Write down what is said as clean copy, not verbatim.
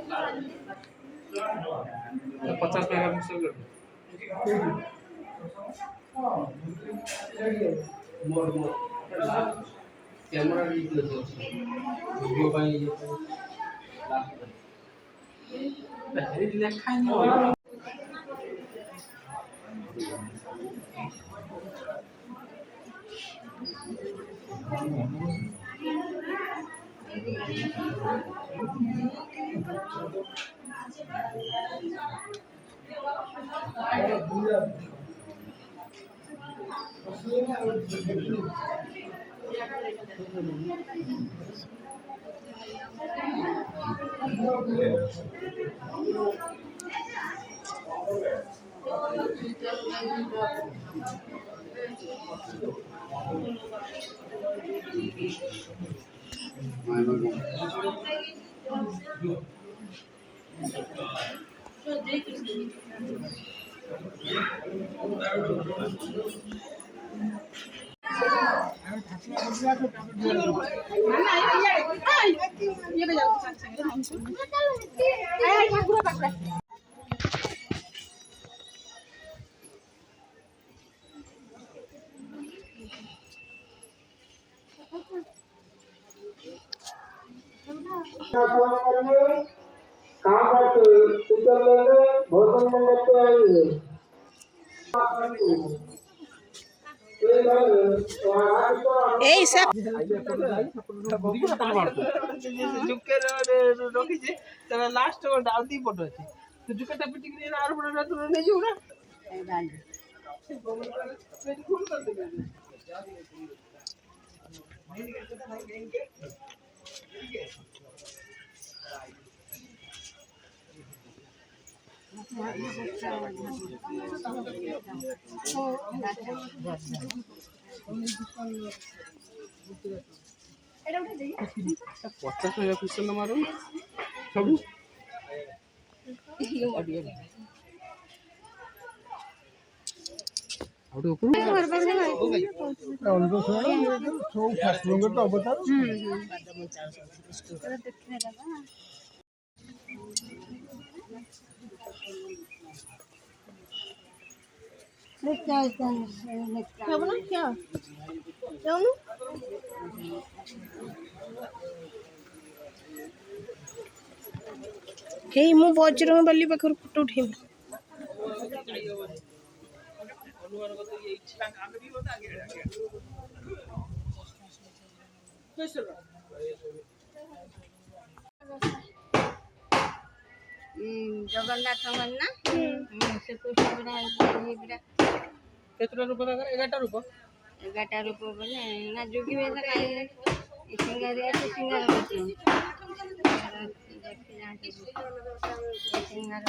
50 megapixel camera video लेखा काम करके टीचर लेंगे भोजन में लेते आएंगे এই সব जुके रखी छे तेरा लास्ट और डालती फोटो छे तो जुके टपी टिकरी ना आरो बड़ा तो नहीं जो ना फूल कर दे पचास मेगापिक्सल मारो सब हे मु बजरंग बली पाखर फोटो उठेम जगन्नाथ ना से कृष्ण बना केतना रुपया 11 रुपया 11 रुपये बोले ना जोगी वैसा खाए सिंगारिया से सिंगार होती है सिंगार